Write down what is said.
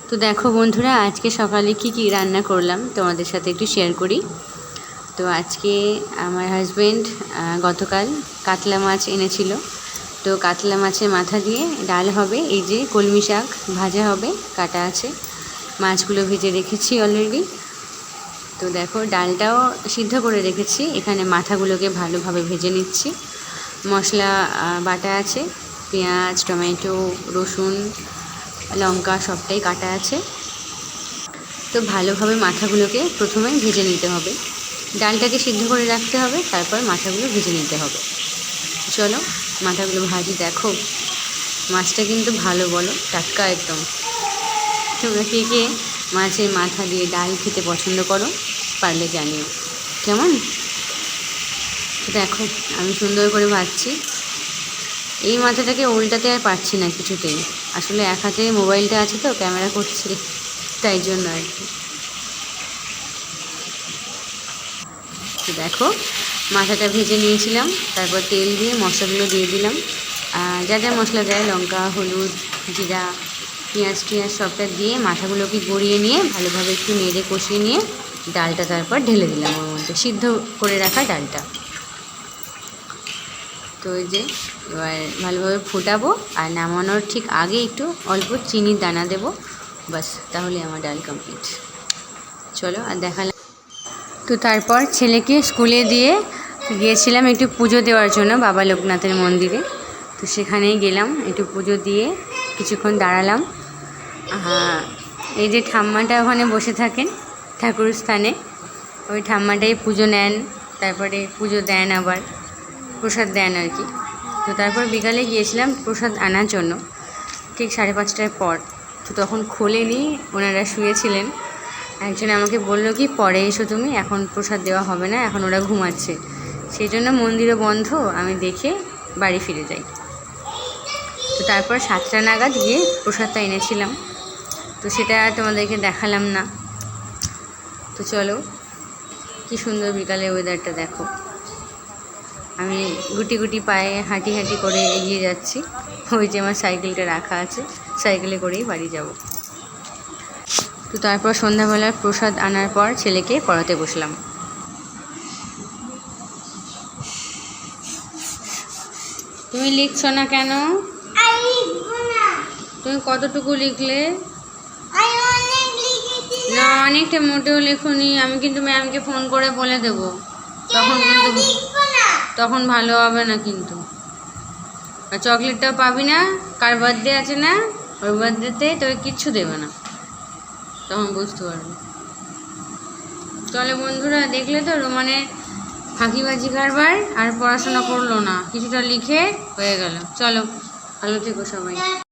তো দেখো বন্ধুরা, আজকে সকালে কি রান্না করলাম তোমাদের সাথে একটু শেয়ার করি। তো আজকে আমার হাজব্যান্ড গতকাল কাতলা মাছ এনেছিল। তো কাতলা মাছের মাথা দিয়ে ডাল হবে, এই যে কলমি শাক ভাজা হবে, কাটা আছে, মাছগুলো ভেজে রেখেছি অলরেডি। তো দেখো ডালটাও সিদ্ধ করে রেখেছি, এখানে মাথাগুলোকে ভালোভাবে ভেজে নিচ্ছি। মশলা বাটা আছে, পেঁয়াজ, টমেটো, রসুন, লঙ্কা সবটাই কাটা আছে। তো ভালোভাবে মাথাগুলোকে প্রথমে ভেজে নিতে হবে, ডালটাকে সিদ্ধ করে রাখতে হবে, তারপর মাথাগুলো ভেজে নিতে হবে। চলো মাথাগুলো ভাজি। দেখো মাছটা কিন্তু ভালো, বলো টাটকা একদম। তোমরা কে কে মাছের মাথা দিয়ে ডাল খেতে পছন্দ করো পারলে জানিও কেমন। দেখো আমি সুন্দর করে ভাজছি। এই মাথাটাকে উল্টাতে আর পারছি না কিছুতেই, আসলে এক হাতে মোবাইলটা আছে তো ক্যামেরা করছি, তাই জন্য আর কি। তো দেখো মাথাটা ভেজে নিয়েছিলাম, তারপর তেল দিয়ে মশলাগুলো দিয়ে দিলাম, যা যা মশলা দেয়, লঙ্কা, হলুদ, জিরা, পেঁয়াজ টিয়াজ সবটা দিয়ে মাথাগুলোকে গড়িয়ে নিয়ে ভালোভাবে একটু নেড়ে কষিয়ে নিয়ে ডালটা তারপর ঢেলে দিলাম ওর মধ্যে, সিদ্ধ করে রাখা ডালটা। তো ওই যে এবার ভালোভাবে ফোটাবো, আর নামানোর ঠিক আগে একটু অল্প চিনির দানা দেবো, বাস তাহলে আমার ডাল কমপ্লিট। চলো আর দেখালাম। তো তারপর ছেলেকে স্কুলে দিয়ে গিয়েছিলাম একটু পুজো দেওয়ার জন্য বাবা লোকনাথের মন্দিরে। তো সেখানেই গেলাম, একটু পুজো দিয়ে কিছুক্ষণ দাঁড়ালাম। এই যে ঠাম্মাটা ওখানে বসে থাকেন ঠাকুর স্থানে, ওই ঠাম্মাটাই পুজো নেন, তারপরে পুজো দেন, আবার প্রসাদ দেন আর কি। তো তারপর বিকালে গিয়েছিলাম প্রসাদ আনার জন্য, ঠিক 5:30টার পর। তো তখন খোলেনি, ওনারা শুয়েছিলেন। একজন আমাকে বললো কি পরে এসো তুমি, এখন প্রসাদ দেওয়া হবে না, এখন ওরা ঘুমাচ্ছে। সেই জন্য মন্দিরও বন্ধ, আমি দেখে বাড়ি ফিরে যাই। তো তারপর 7টা নাগাদ গিয়ে প্রসাদটা এনেছিলাম, তো সেটা তোমাদেরকে দেখালাম না। তো চলো, কি সুন্দর বিকালের ওয়েদারটা দেখো। আমি গুটি গুটি পায়ে হাঁটি হাঁটি করে এগিয়ে যাচ্ছি, ওই যে আমার সাইকেলটা রাখা আছে, সাইকেলে করেই বাড়ি যাব। তো তারপর সন্ধ্যাবেলার প্রসাদ আনার পর ছেলেকে পড়াতে বসলাম। তুমি লিখছো না কেন? তুমি কতটুকু লিখলে? না, অনেকটা মোটেও লেখনি। আমি কিন্তু ম্যামকে ফোন করে বলে দেব, তখন ভালো হবে না কিন্তু। আর চকলেটটাও পাবি না, কার বার্থডে আছে না, ওর বার্থডেতে তোকে কিচ্ছু দেবে না, তখন বুঝতে পারবি। চলে বন্ধুরা, দেখলে তো রোমানের ফাঁকিবাজি কারবার, আর পড়াশোনা করলো না, কিছুটা লিখে হয়ে গেল। চলো, ভালো থেকো সবাই।